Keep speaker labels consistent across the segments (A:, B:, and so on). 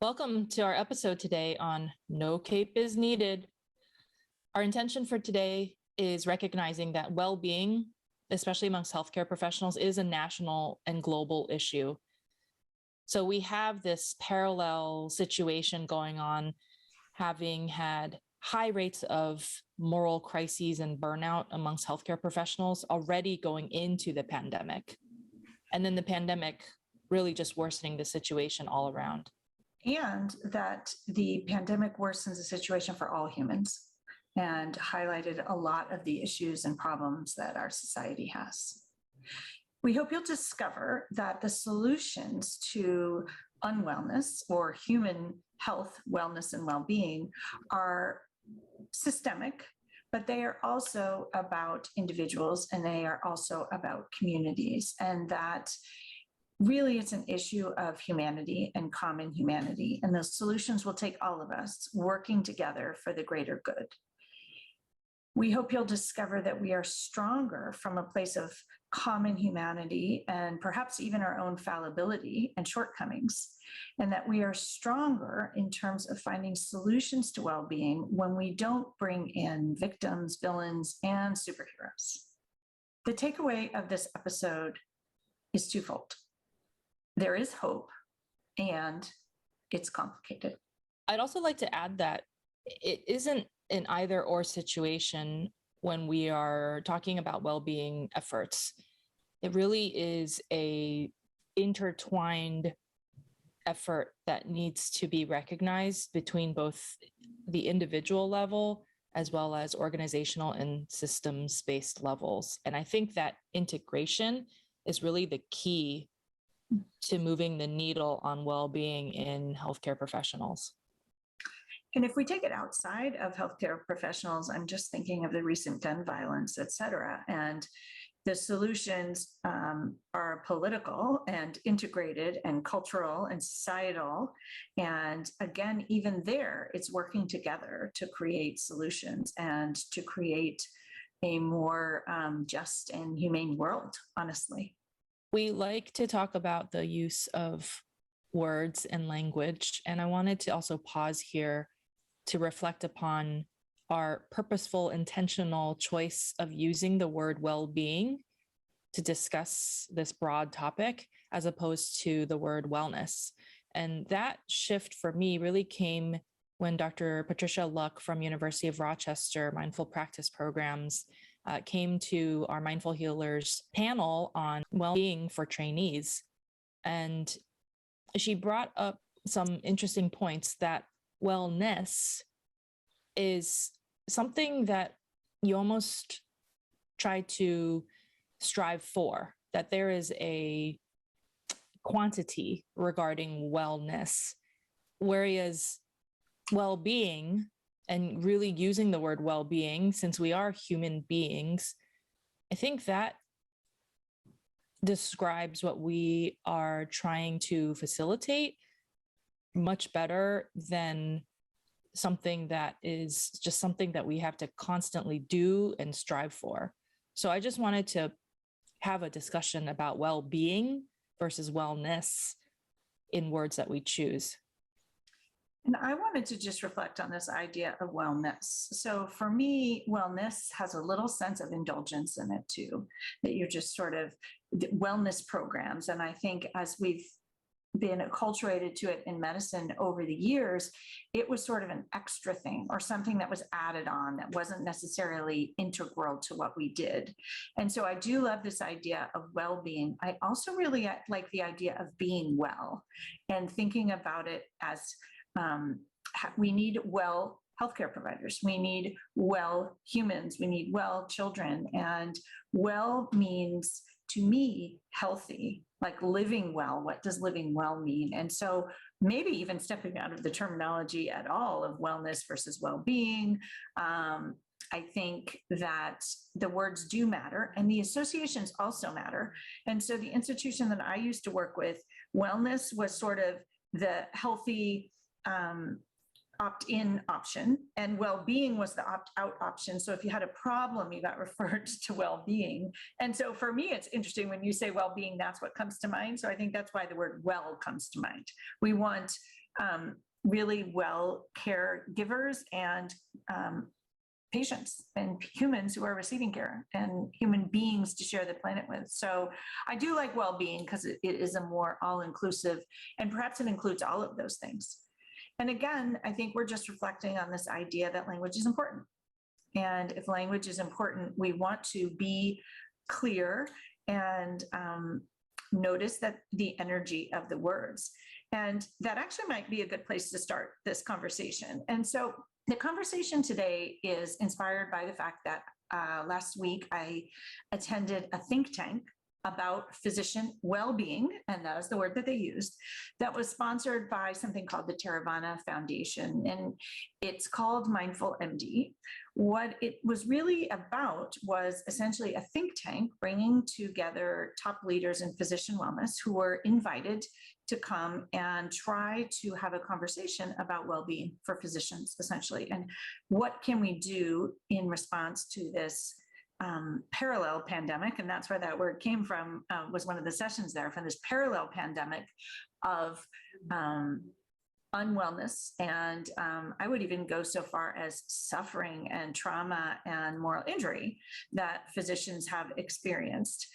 A: Welcome to our episode today on No Cape is Needed. Our intention for today is recognizing that well-being, especially amongst healthcare professionals, is a national and global issue. So we have this parallel situation going on, having had high rates of moral crises and burnout amongst healthcare professionals already going into the pandemic. And then the pandemic really just worsening the situation all around.
B: And that the pandemic worsens the situation for all humans and highlighted a lot of the issues and problems that our society has. We hope you'll discover that the solutions to unwellness or human health, wellness, and well-being are systemic, but they are also about individuals and they are also about communities, and that really it's an issue of humanity and common humanity, and those solutions will take all of us working together for the greater good. We hope you'll discover that we are stronger from a place of common humanity and perhaps even our own fallibility and shortcomings, and that we are stronger in terms of finding solutions to well-being when we don't bring in victims, villains, and superheroes. The takeaway of this episode is twofold. There is hope, and it's complicated.
A: I'd also like to add that it isn't an either or situation when we are talking about well-being efforts. It really is a intertwined effort that needs to be recognized between both the individual level as well as organizational and systems-based levels. And I think that integration is really the key to moving the needle on well-being in healthcare professionals.
B: And if we take it outside of healthcare professionals, I'm just thinking of the recent gun violence, et cetera. And the solutions are political and integrated and cultural and societal. And again, even there, it's working together to create solutions and to create a more just and humane world, honestly.
A: We like to talk about the use of words and language, and I wanted to also pause here to reflect upon our purposeful, intentional choice of using the word well-being to discuss this broad topic as opposed to the word wellness. And that shift for me really came when Dr. Patricia Luck from University of Rochester Mindful Practice Programs came to our Mindful Healers panel on well-being for trainees. And she brought up some interesting points that wellness is something that you almost try to strive for, that there is a quantity regarding wellness, whereas well-being, and really using the word well-being, since we are human beings, I think that describes what we are trying to facilitate much better than something that is just something that we have to constantly do and strive for. So I just wanted to have a discussion about well-being versus wellness in words that we choose.
B: And I wanted to just reflect on this idea of wellness. So for me, wellness has a little sense of indulgence in it too, that you're just sort of wellness programs. And I think as we've been acculturated to it in medicine over the years, it was sort of an extra thing or something that was added on that wasn't necessarily integral to what we did. And so I do love this idea of well-being. I also really like the idea of being well and thinking about it as we need well healthcare providers, we need well humans, we need well children, and well means to me healthy, like living well. What does living well mean? And so maybe even stepping out of the terminology at all of wellness versus well-being, I think that the words do matter and the associations also matter. And so the institution that I used to work with, wellness was sort of the healthy opt-in option, and well-being was the opt-out option. So if you had a problem, you got referred to well-being. And so for me, it's interesting when you say well-being, that's what comes to mind. So I think that's why the word well comes to mind. We want really well caregivers and patients and humans who are receiving care and human beings to share the planet with. So I do like well-being because it is a more all-inclusive, and perhaps it includes all of those things. And again, I think we're just reflecting on this idea that language is important. And if language is important, we want to be clear and notice that the energy of the words. And that actually might be a good place to start this conversation. And so the conversation today is inspired by the fact that last week I attended a think tank about physician well-being, and that is the word that they used, that was sponsored by something called the Teravana Foundation, and it's called Mindful MD. What it was really about was essentially a think tank bringing together top leaders in physician wellness who were invited to come and try to have a conversation about well-being for physicians, essentially, and what can we do in response to this parallel pandemic, and that's where that word came from, was one of the sessions there, from this parallel pandemic of unwellness, and I would even go so far as suffering and trauma and moral injury that physicians have experienced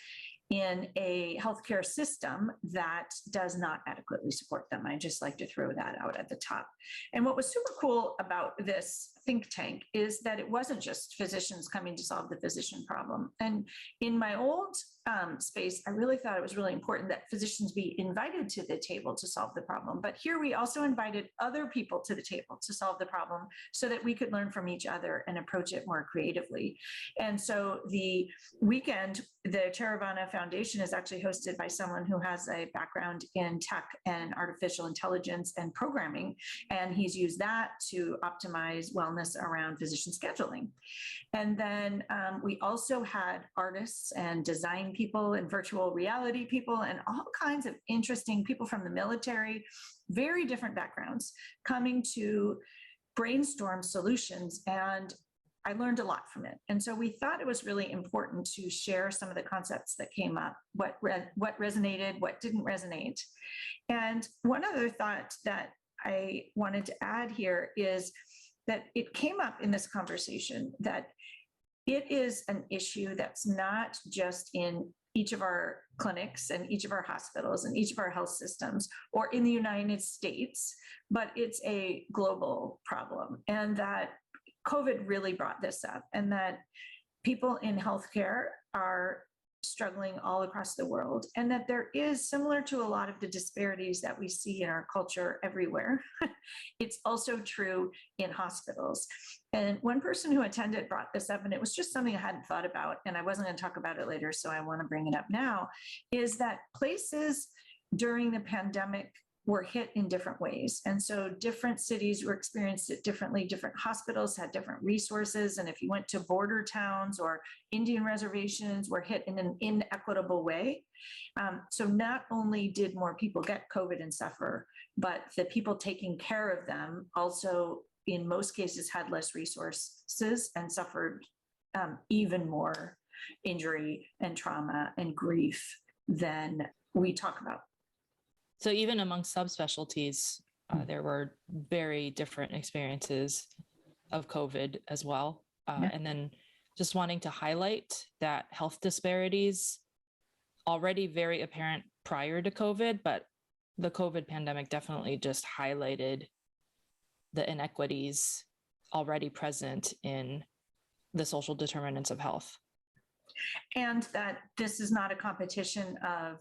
B: in a healthcare system that does not adequately support them. I just like to throw that out at the top. And what was super cool about this think tank is that it wasn't just physicians coming to solve the physician problem. And in my old space, I really thought it was really important that physicians be invited to the table to solve the problem. But here we also invited other people to the table to solve the problem so that we could learn from each other and approach it more creatively. And so the weekend, the Teravana Foundation is actually hosted by someone who has a background in tech and artificial intelligence and programming, and he's used that to optimize wellness around physician scheduling. And then we also had artists and design people and virtual reality people and all kinds of interesting people from the military, very different backgrounds, coming to brainstorm solutions. And I learned a lot from it. And so we thought it was really important to share some of the concepts that came up, what resonated, what didn't resonate. And one other thought that I wanted to add here is that it came up in this conversation that it is an issue that's not just in each of our clinics and each of our hospitals and each of our health systems or in the United States, but it's a global problem. And that COVID really brought this up, and that people in healthcare are struggling all across the world, and that there is, similar to a lot of the disparities that we see in our culture everywhere, it's also true in hospitals. And one person who attended brought this up, and it was just something I hadn't thought about, and I wasn't going to talk about it later, so I want to bring it up now, is that places during the pandemic were hit in different ways. And so different cities were experienced it differently. Different hospitals had different resources. And if you went to border towns or Indian reservations, were hit in an inequitable way. So not only did more people get COVID and suffer, but the people taking care of them also, in most cases, had less resources and suffered even more injury and trauma and grief than we talk about.
A: So even among subspecialties, there were very different experiences of COVID as well. And then just wanting to highlight that health disparities already very apparent prior to COVID, but the COVID pandemic definitely just highlighted the inequities already present in the social determinants of health.
B: And that this is not a competition of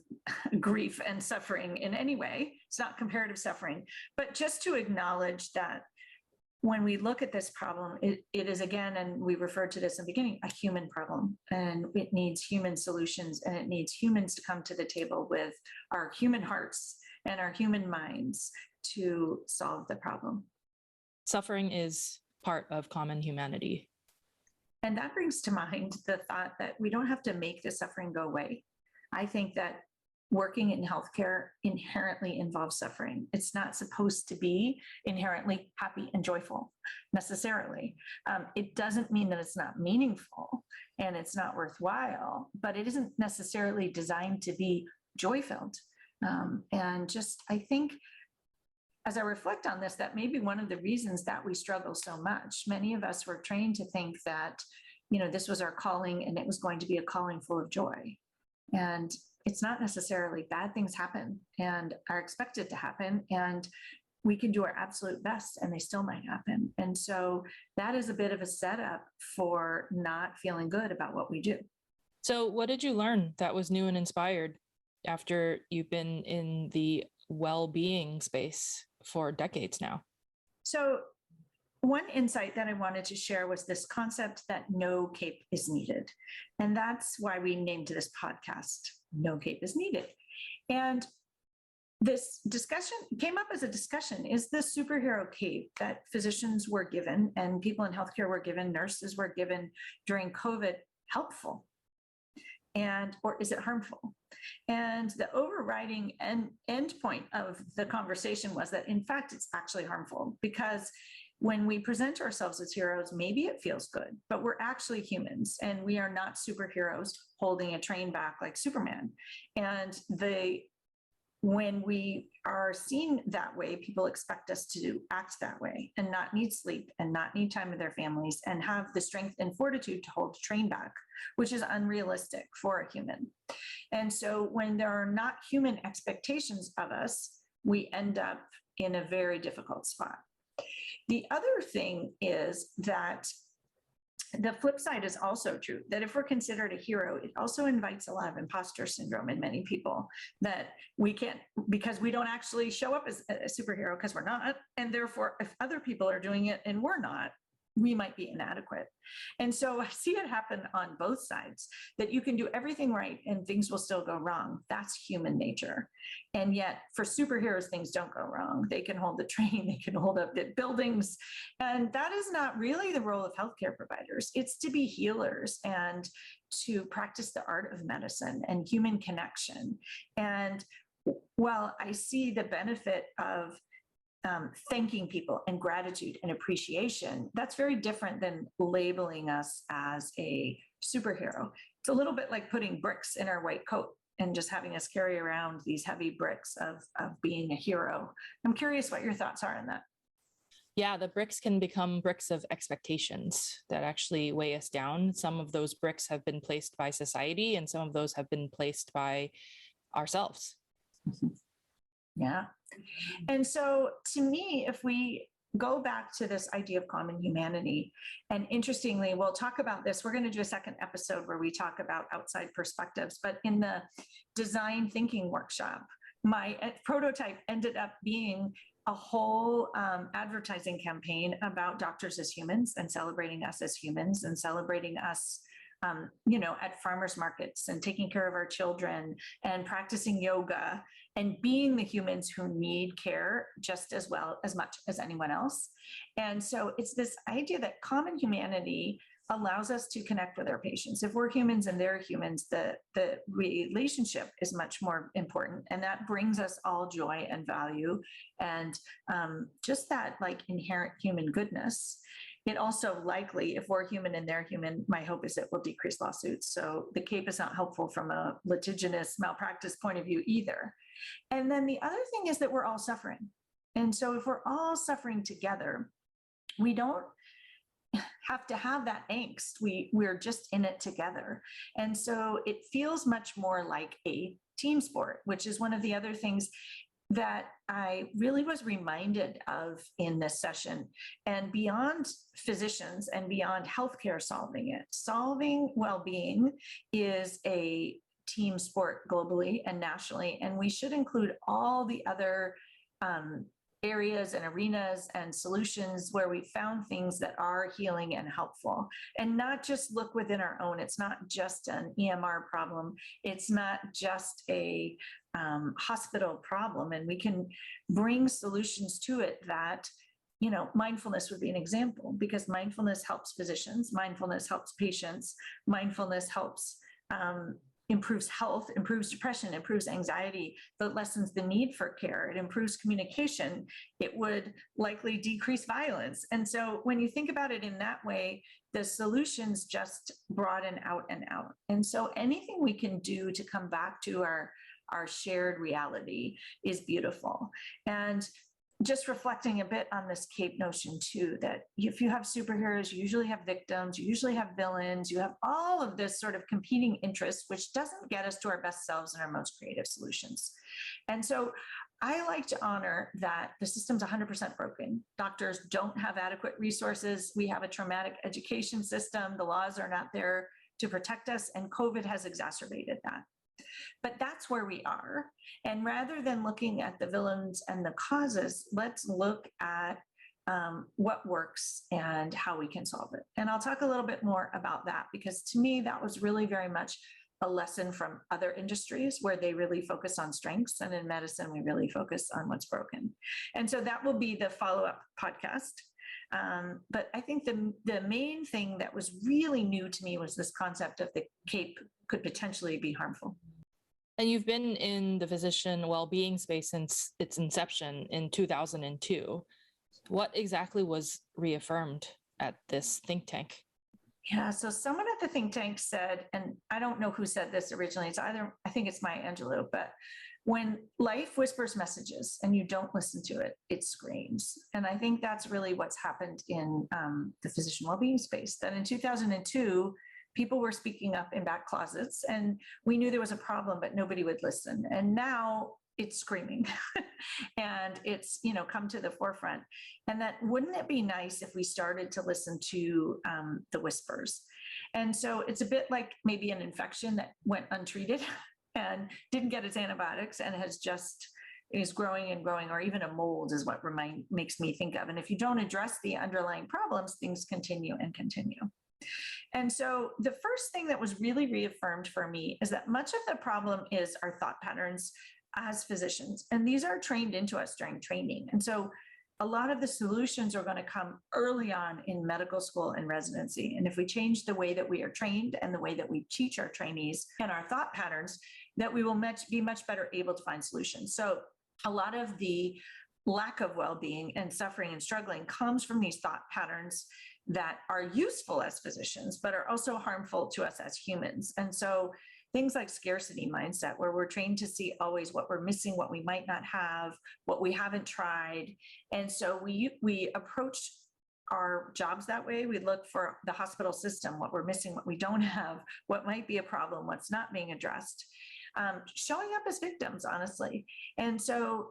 B: grief and suffering in any way. It's not comparative suffering, but just to acknowledge that when we look at this problem, it is, again, and we referred to this in the beginning, a human problem, and it needs human solutions, and it needs humans to come to the table with our human hearts and our human minds to solve the problem.
A: Suffering is part of common humanity.
B: And that brings to mind the thought that we don't have to make the suffering go away. I think that working in healthcare inherently involves suffering. It's not supposed to be inherently happy and joyful necessarily. It doesn't mean that it's not meaningful and it's not worthwhile, but it isn't necessarily designed to be joy-filled. And just, I think as I reflect on this, that may be one of the reasons that we struggle so much. Many of us were trained to think that, this was our calling and it was going to be a calling full of joy. And it's not necessarily. Bad things happen and are expected to happen. And we can do our absolute best and they still might happen. And so that is a bit of a setup for not feeling good about what we do.
A: So what did you learn that was new and inspired after you've been in the well-being space for decades now?
B: So one insight that I wanted to share was this concept that no cape is needed. And that's why we named this podcast, No Cape is Needed. And this discussion came up as a discussion. Is the superhero cape that physicians were given and people in healthcare were given, nurses were given during COVID helpful? Or is it harmful? And the overriding end point of the conversation was that, in fact, it's actually harmful, because when we present ourselves as heroes, maybe it feels good, but we're actually humans and we are not superheroes holding a train back like Superman. And when we are seen that way, people expect us to act that way and not need sleep and not need time with their families and have the strength and fortitude to hold the train back, which is unrealistic for a human. And so when there are not human expectations of us, we end up in a very difficult spot. The other thing is that the flip side is also true, that if we're considered a hero, it also invites a lot of imposter syndrome in many people, that we can't, because we don't actually show up as a superhero because we're not. And therefore, if other people are doing it and we're not, we might be inadequate. And so I see it happen on both sides, that you can do everything right and things will still go wrong. That's human nature. And yet for superheroes, things don't go wrong. They can hold the train, they can hold up the buildings. And that is not really the role of healthcare providers. It's to be healers and to practice the art of medicine and human connection. And while I see the benefit of thanking people and gratitude and appreciation, that's very different than labeling us as a superhero. It's a little bit like putting bricks in our white coat and just having us carry around these heavy bricks of being a hero. I'm curious what your thoughts are on that.
A: Yeah, the bricks can become bricks of expectations that actually weigh us down. Some of those bricks have been placed by society and some of those have been placed by ourselves.
B: Yeah. And so to me, if we go back to this idea of common humanity, and interestingly, we'll talk about this. We're going to do a second episode where we talk about outside perspectives, but in the design thinking workshop, my prototype ended up being a whole advertising campaign about doctors as humans and celebrating us as humans and celebrating us at farmers markets and taking care of our children and practicing yoga and being the humans who need care just as much as anyone else. And so it's this idea that common humanity allows us to connect with our patients. If we're humans and they're humans, the relationship is much more important. And that brings us all joy and value and just that like inherent human goodness. It also likely, if we're human and they're human, my hope is it will decrease lawsuits. So the cape is not helpful from a litigious malpractice point of view either. And then the other thing is that we're all suffering. And so if we're all suffering together, we don't have to have that angst. We're just in it together. And so it feels much more like a team sport, which is one of the other things that I really was reminded of in this session. And beyond physicians and beyond healthcare solving well-being is a team sport globally and nationally. And we should include all the other areas and arenas and solutions where we found things that are healing and helpful, and not just look within our own. It's not just an EMR problem. It's not just a hospital problem. And we can bring solutions to it that, mindfulness would be an example, because mindfulness helps physicians, mindfulness helps patients, mindfulness helps improves health, improves depression, improves anxiety, that lessens the need for care, it improves communication, it would likely decrease violence. And so when you think about it in that way, the solutions just broaden out and out. And so anything we can do to come back to our shared reality is beautiful. And just reflecting a bit on this cape notion too, that if you have superheroes, you usually have victims, you usually have villains, you have all of this sort of competing interests, which doesn't get us to our best selves and our most creative solutions. And so I like to honor that the system's 100% broken. Doctors don't have adequate resources. We have a traumatic education system. The laws are not there to protect us, and COVID has exacerbated that. But that's where we are. And rather than looking at the villains and the causes, let's look at what works and how we can solve it. And I'll talk a little bit more about that, because to me, that was really very much a lesson from other industries where they really focus on strengths. And in medicine, we really focus on what's broken. And so that will be the follow-up podcast. But I think the main thing that was really new to me was this concept of the cape could potentially be harmful.
A: And you've been in the physician well-being space since its inception in 2002. What exactly was reaffirmed at this think tank?
B: Yeah, so someone at the think tank said, and I don't know who said this originally, it's either, I think it's Maya Angelou, but when life whispers messages and you don't listen to it, it screams. And I think that's really what's happened in the physician well-being space, that in 2002, people were speaking up in back closets and we knew there was a problem, but nobody would listen. And now it's screaming and it's, come to the forefront. And that, wouldn't it be nice if we started to listen to the whispers? And so it's a bit like maybe an infection that went untreated and didn't get its antibiotics and is growing and growing, or even a mold is what makes me think of. And if you don't address the underlying problems, things continue and continue. And so the first thing that was really reaffirmed for me is that much of the problem is our thought patterns as physicians. And these are trained into us during training. And so a lot of the solutions are going to come early on in medical school and residency. And if we change the way that we are trained and the way that we teach our trainees and our thought patterns, that we will be much better able to find solutions. So a lot of the lack of well-being and suffering and struggling comes from these thought patterns that are useful as physicians, but are also harmful to us as humans. And so things like scarcity mindset, where we're trained to see always what we're missing, what we might not have, what we haven't tried. And so we approach our jobs that way. We look for the hospital system, what we're missing, what we don't have, what might be a problem, what's not being addressed, showing up as victims, honestly. And so,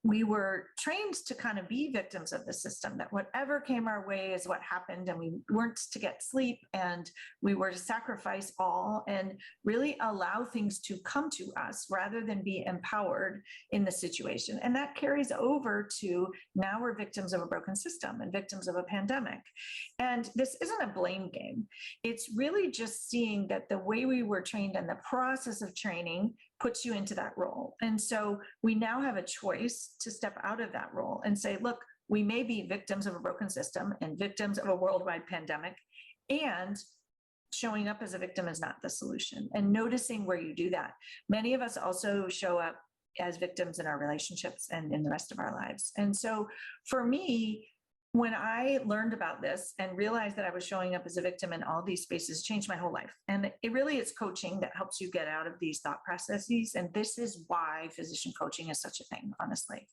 B: we were trained to kind of be victims of the system, that whatever came our way is what happened, and we weren't to get sleep, and we were to sacrifice all and really allow things to come to us rather than be empowered in the situation. And that carries over to now we're victims of a broken system and victims of a pandemic. And this isn't a blame game. It's really just seeing that the way we were trained and the process of training puts you into that role. And so we now have a choice to step out of that role and say, look, we may be victims of a broken system and victims of a worldwide pandemic, and showing up as a victim is not the solution. And noticing where you do that. Many of us also show up as victims in our relationships and in the rest of our lives. And so for me, when I learned about this and realized that I was showing up as a victim in all these spaces, it changed my whole life. And it really is coaching that helps you get out of these thought processes. And this is why physician coaching is such a thing, honestly.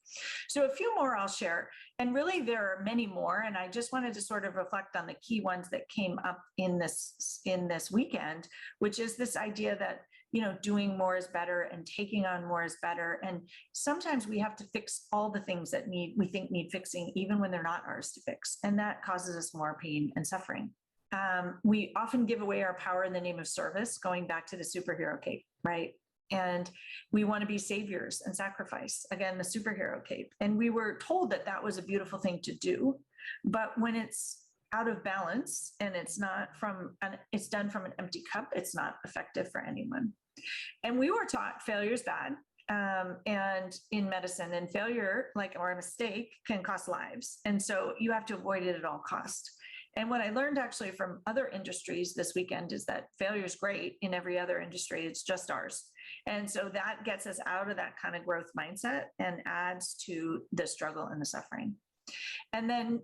B: So a few more I'll share. And really, there are many more. And I just wanted to sort of reflect on the key ones that came up in this weekend, which is this idea that doing more is better and taking on more is better. And sometimes we have to fix all the things that we think need fixing, even when they're not ours to fix. And that causes us more pain and suffering. We often give away our power in the name of service, going back to the superhero cape, right? And we want to be saviors and sacrifice, again, the superhero cape. And we were told that that was a beautiful thing to do. But when it's out of balance and it's done from an empty cup, it's not effective for anyone. And we were taught failure is bad. And in medicine, and failure, or a mistake, can cost lives. And so you have to avoid it at all costs. And what I learned actually from other industries this weekend is that failure is great in every other industry. It's just ours. And so that gets us out of that kind of growth mindset and adds to the struggle and the suffering. And then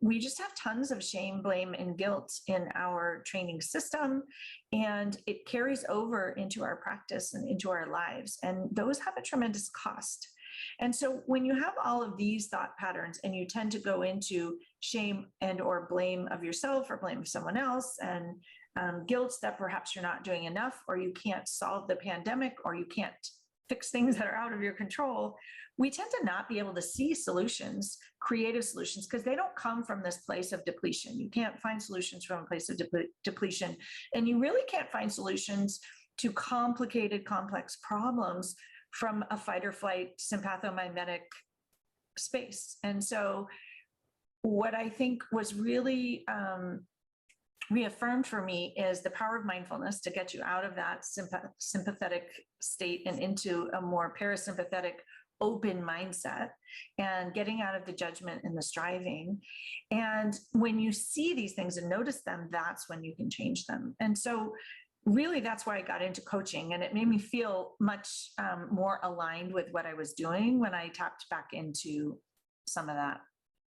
B: we just have tons of shame, blame, and guilt in our training system, and it carries over into our practice and into our lives. And those have a tremendous cost. And so when you have all of these thought patterns and you tend to go into shame and or blame of yourself or blame of someone else, and guilt that perhaps you're not doing enough, or you can't solve the pandemic, or you can't fix things that are out of your control, we tend to not be able to see solutions, creative solutions, because they don't come from this place of depletion. You can't find solutions from a place of depletion. And you really can't find solutions to complicated, complex problems from a fight or flight sympathomimetic space. And so what I think was really reaffirmed for me is the power of mindfulness to get you out of that sympathetic state and into a more parasympathetic, open mindset, and getting out of the judgment and the striving. And when you see these things and notice them, that's when you can change them. And so really, that's why I got into coaching, and it made me feel much more aligned with what I was doing when I tapped back into some of that.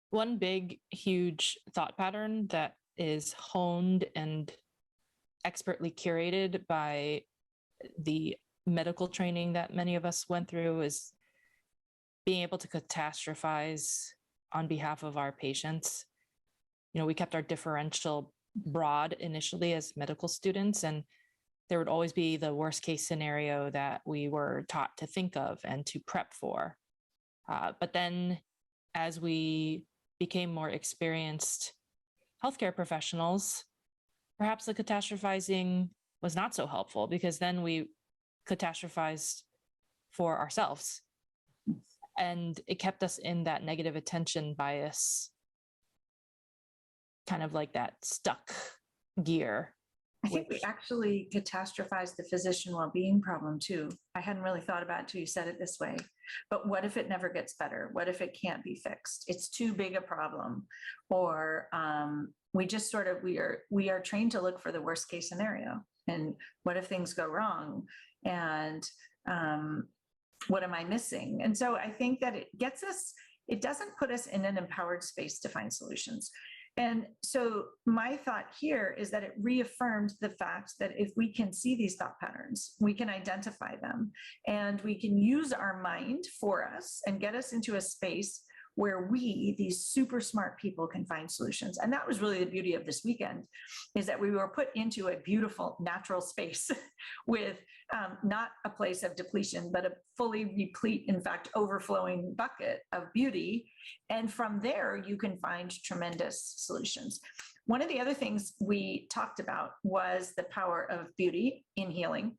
A: One big, huge thought pattern that is honed and expertly curated by the medical training that many of us went through is being able to catastrophize on behalf of our patients. You know, we kept our differential broad initially as medical students, and there would always be the worst case scenario that we were taught to think of and to prep for. But then as we became more experienced healthcare professionals, perhaps the catastrophizing was not so helpful, because then we catastrophized for ourselves. And it kept us in that negative attention bias, kind of like that stuck gear.
B: I think we actually catastrophized the physician well-being problem too. I hadn't really thought about it until you said it this way. But what if it never gets better? What if it can't be fixed? It's too big a problem. Or we just sort of, we are trained to look for the worst case scenario. And what if things go wrong? And what am I missing? And so I think that it gets us, it doesn't put us in an empowered space to find solutions. And so my thought here is that it reaffirmed the fact that if we can see these thought patterns, we can identify them, and we can use our mind for us and get us into a space where we, these super smart people, can find solutions. And that was really the beauty of this weekend, is that we were put into a beautiful natural space with not a place of depletion, but a fully replete, in fact, overflowing bucket of beauty. And from there, you can find tremendous solutions. One of the other things we talked about was the power of beauty in healing.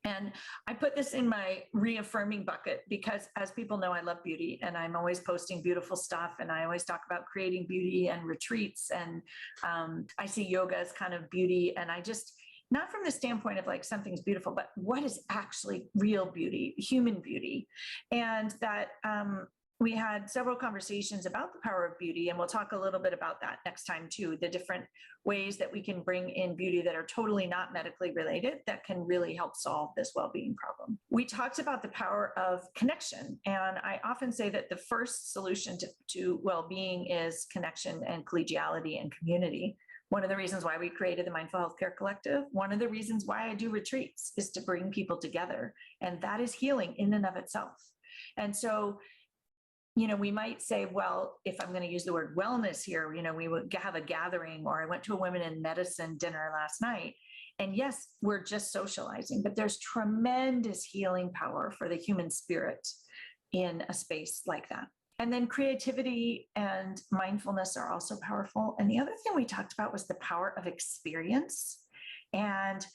B: And I put this in my reaffirming bucket because, as people know, I love beauty, and I'm always posting beautiful stuff. And I always talk about creating beauty and retreats. And I see yoga as kind of beauty. And I just, not from the standpoint of like something's beautiful, but what is actually real beauty, human beauty. And that we had several conversations about the power of beauty, and we'll talk a little bit about that next time too, the different ways that we can bring in beauty that are totally not medically related that can really help solve this well-being problem. We talked about the power of connection, and I often say that the first solution to well-being is connection and collegiality and community. One of the reasons why we created the Mindful Healthcare Collective, one of the reasons why I do retreats, is to bring people together, and that is healing in and of itself. And so, you know, we might say, well, if I'm going to use the word wellness here, you know, we would have a gathering, or I went to a women in medicine dinner last night. And yes, we're just socializing, but there's tremendous healing power for the human spirit in a space like that. And then creativity and mindfulness are also powerful. And the other thing we talked about was the power of experience. And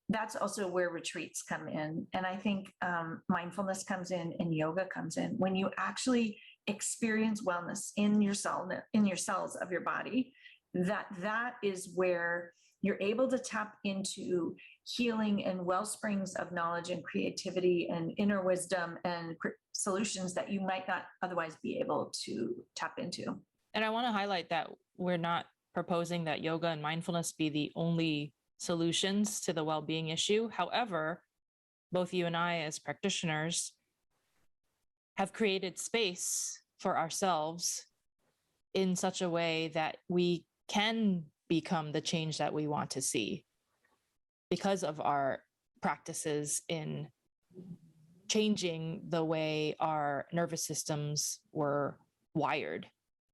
B: that's also where retreats come in. And I think mindfulness comes in and yoga comes in. When you actually experience wellness in your cells of your body, that is where you're able to tap into healing and well springs of knowledge and creativity and inner wisdom and solutions that you might not otherwise be able to tap into.
A: And I want to highlight that we're not proposing that yoga and mindfulness be the only solutions to the well-being issue. However, both you and I as practitioners have created space for ourselves in such a way that we can become the change that we want to see because of our practices in changing the way our nervous systems were wired.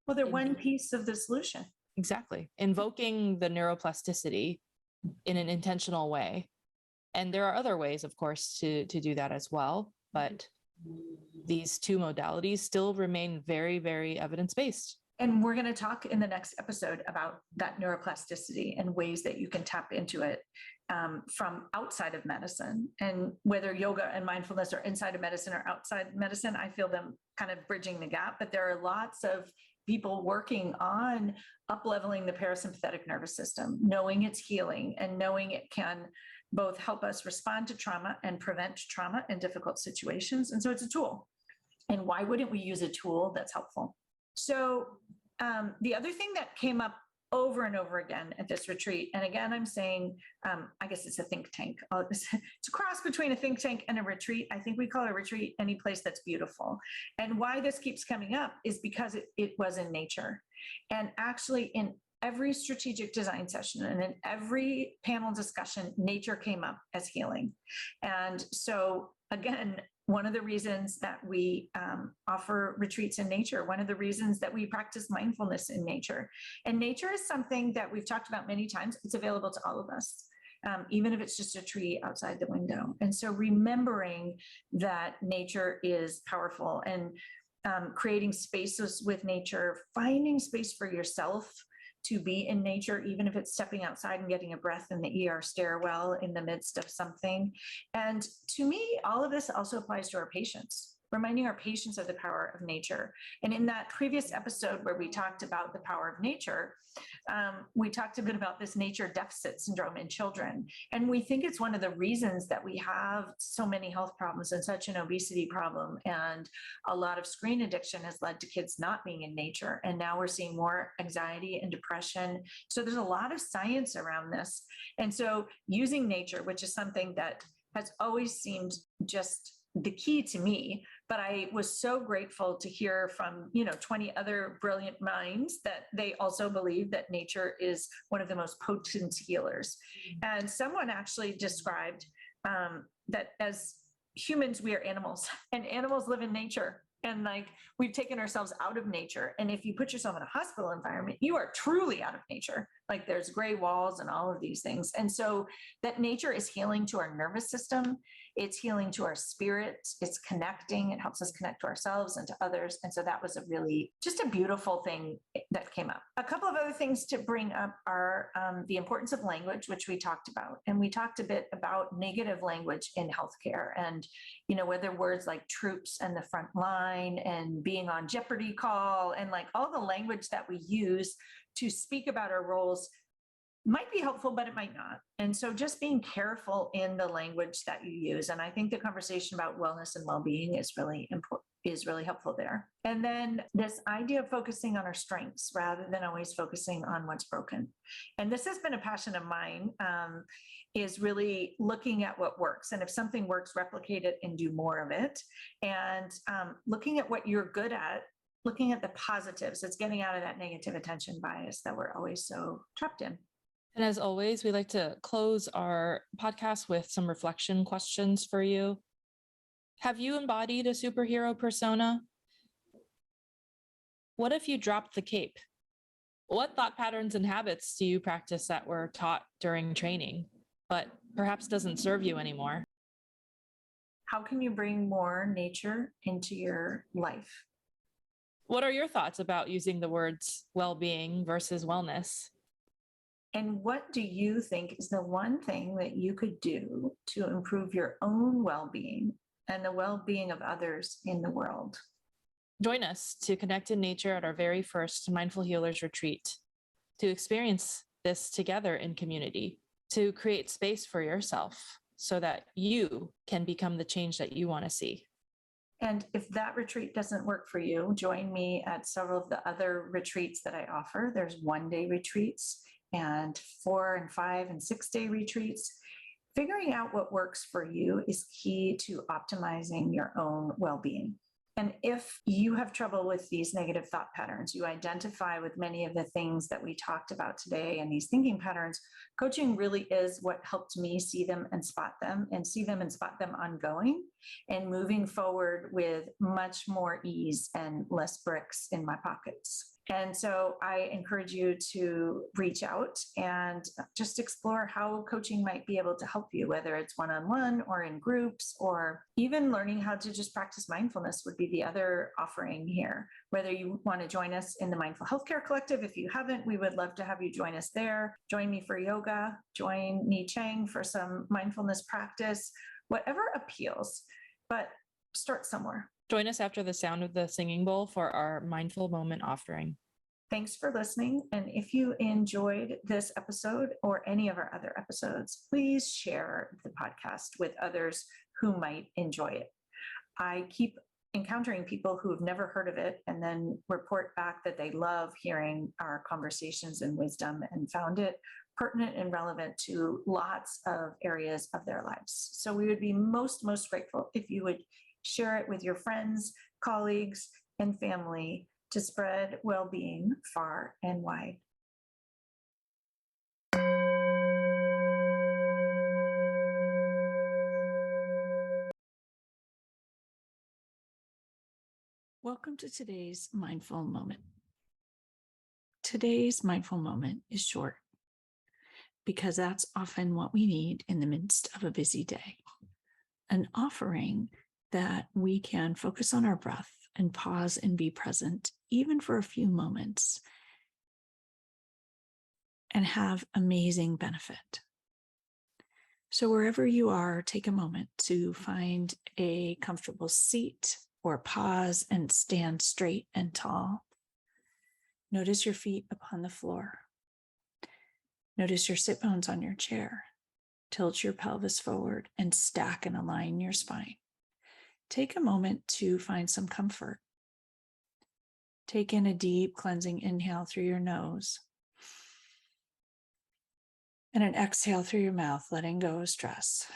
B: Well, they're one piece of the solution.
A: Exactly. Invoking the neuroplasticity in an intentional way. And there are other ways, of course, to do that as well. But these two modalities still remain very, very evidence-based.
B: And we're going to talk in the next episode about that neuroplasticity and ways that you can tap into it from outside of medicine. And whether yoga and mindfulness are inside of medicine or outside medicine, I feel them kind of bridging the gap. But there are lots of people working on up-leveling the parasympathetic nervous system, knowing it's healing and knowing it can both help us respond to trauma and prevent trauma in difficult situations. And so it's a tool. And why wouldn't we use a tool that's helpful? So the other thing that came up over and over again at this retreat, and again, I'm saying, I guess it's a think tank. It's a cross between a think tank and a retreat. I think we call a retreat any place that's beautiful. And why this keeps coming up is because it was in nature. And actually in every strategic design session and in every panel discussion, nature came up as healing. And so again, one of the reasons that we offer retreats in nature, one of the reasons that we practice mindfulness in nature. And nature is something that we've talked about many times. It's available to all of us, even if it's just a tree outside the window. And so remembering that nature is powerful and creating spaces with nature, finding space for yourself to be in nature, even if it's stepping outside and getting a breath in the ER stairwell in the midst of something. And to me, all of this also applies to our patients, reminding our patients of the power of nature. And in that previous episode where we talked about the power of nature, we talked a bit about this nature deficit syndrome in children. And we think it's one of the reasons that we have so many health problems and such an obesity problem. And a lot of screen addiction has led to kids not being in nature. And now we're seeing more anxiety and depression. So there's a lot of science around this. And so using nature, which is something that has always seemed just the key to me, but I was so grateful to hear from 20 other brilliant minds that they also believe that nature is one of the most potent healers. And someone actually described that as humans, we are animals, and animals live in nature. And like we've taken ourselves out of nature. And if you put yourself in a hospital environment, you are truly out of nature. Like there's gray walls and all of these things. And so that nature is healing to our nervous system. It's healing to our spirit. It's connecting. It helps us connect to ourselves and to others. And so that was just a beautiful thing that came up. A couple of other things to bring up are the importance of language, which we talked about. And we talked a bit about negative language in healthcare and, whether words like troops and the front line and being on Jeopardy call and like all the language that we use to speak about our roles might be helpful, but it might not. And so just being careful in the language that you use. And I think the conversation about wellness and well-being is really important, is really helpful there. And then this idea of focusing on our strengths rather than always focusing on what's broken. And this has been a passion of mine, is really looking at what works. And if something works, replicate it and do more of it. And looking at what you're good at, looking at the positives. It's getting out of that negative attention bias that we're always so trapped in.
A: And as always, we like to close our podcast with some reflection questions for you. Have you embodied a superhero persona? What if you dropped the cape? What thought patterns and habits do you practice that were taught during training, but perhaps doesn't serve you anymore?
B: How can you bring more nature into your life?
A: What are your thoughts about using the words well-being versus wellness?
B: And what do you think is the one thing that you could do to improve your own well-being and the well-being of others in the world?
A: Join us to connect in nature at our very first Mindful Healers retreat, to experience this together in community, to create space for yourself so that you can become the change that you want to see.
B: And if that retreat doesn't work for you, join me at several of the other retreats that I offer. There's one-day retreats and 4 and 5 and 6-day retreats. Figuring out what works for you is key to optimizing your own well-being. And if you have trouble with these negative thought patterns, you identify with many of the things that we talked about today and these thinking patterns, coaching really is what helped me see them and spot them ongoing and moving forward with much more ease and less bricks in my pockets. And so I encourage you to reach out and just explore how coaching might be able to help you, whether it's one-on-one or in groups, or even learning how to just practice mindfulness would be the other offering here. Whether you want to join us in the Mindful Healthcare Collective, if you haven't, we would love to have you join us there. Join me for yoga, join Ni Chang for some mindfulness practice, whatever appeals, but start somewhere.
A: Join us after the sound of the singing bowl for our mindful moment offering.
B: Thanks for listening. And if you enjoyed this episode or any of our other episodes, please share the podcast with others who might enjoy it. I keep encountering people who have never heard of it and then report back that they love hearing our conversations and wisdom and found it pertinent and relevant to lots of areas of their lives. So we would be most grateful if you would share it with your friends, colleagues, and family to spread well-being far and wide.
C: Welcome to today's mindful moment. Today's mindful moment is short because that's often what we need in the midst of a busy day. An offering that we can focus on our breath and pause and be present, even for a few moments, and have amazing benefit. So wherever you are, take a moment to find a comfortable seat or pause and stand straight and tall. Notice your feet upon the floor. Notice your sit bones on your chair. Tilt your pelvis forward and stack and align your spine. Take a moment to find some comfort. Take in a deep cleansing inhale through your nose and an exhale through your mouth, letting go of stress.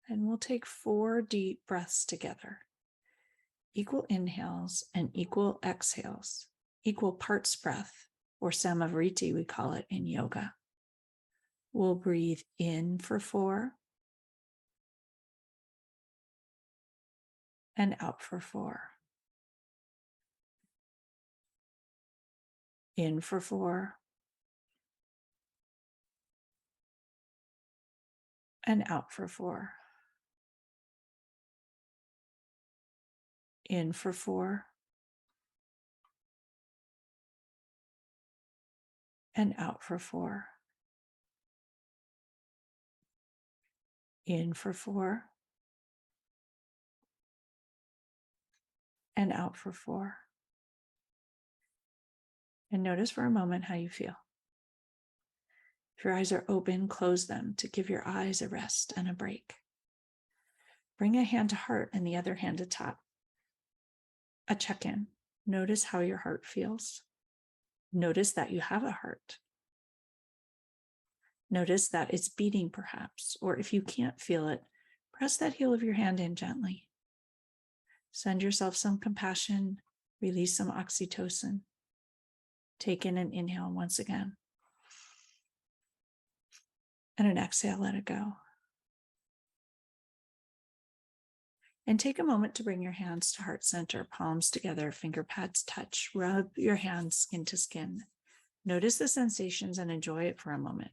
C: And we'll take 4 deep breaths together. Equal inhales and equal exhales, equal parts breath, or samavriti we call it in yoga. We'll breathe in for 4 and out for 4. In for 4 and out for 4. In for 4 and out for 4. In for 4 and out for 4. And notice for a moment how you feel. If your eyes are open, close them to give your eyes a rest and a break. Bring a hand to heart and the other hand to top. A check-in. Notice how your heart feels. Notice that you have a heart. Notice that it's beating perhaps, or if you can't feel it, press that heel of your hand in gently. Send yourself some compassion, release some oxytocin. Take in an inhale once again. And an exhale, let it go. And take a moment to bring your hands to heart center, palms together, finger pads touch. Rub your hands skin to skin. Notice the sensations and enjoy it for a moment.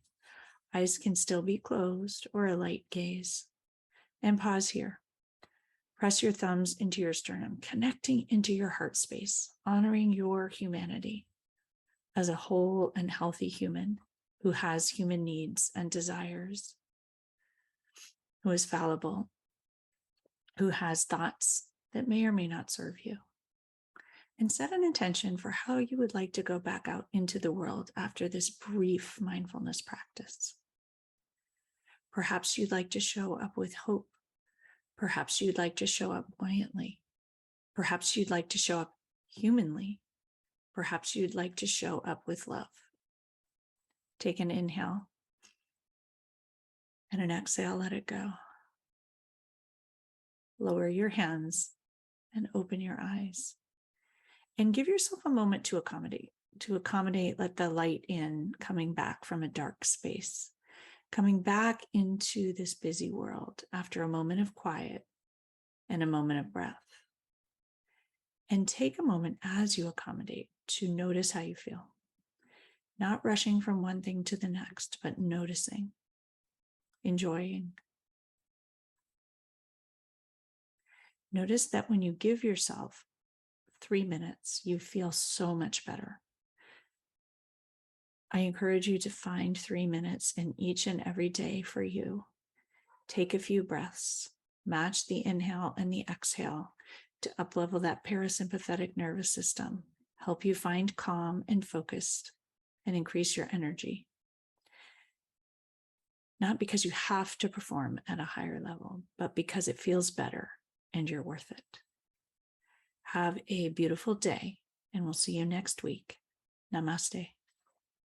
C: Eyes can still be closed or a light gaze. And pause here. Press your thumbs into your sternum, connecting into your heart space, honoring your humanity as a whole and healthy human who has human needs and desires, who is fallible, who has thoughts that may or may not serve you. And set an intention for how you would like to go back out into the world after this brief mindfulness practice. Perhaps you'd like to show up with hope. Perhaps you'd like to show up buoyantly. Perhaps you'd like to show up humanly. Perhaps you'd like to show up with love. Take an inhale and an exhale, let it go. lower your hands, and open your eyes. And give yourself a moment to accommodate. Let the light in, coming back from a dark space, coming back into this busy world after a moment of quiet and a moment of breath. And take a moment as you accommodate to notice how you feel. Not rushing from one thing to the next, but noticing, enjoying. Notice that when you give yourself 3 minutes, you feel so much better. I encourage you to find 3 minutes in each and every day for you. Take a few breaths, match the inhale and the exhale to uplevel that parasympathetic nervous system, help you find calm and focused, and increase your energy. Not because you have to perform at a higher level, but because it feels better and you're worth it. Have a beautiful day, and we'll see you next week. Namaste.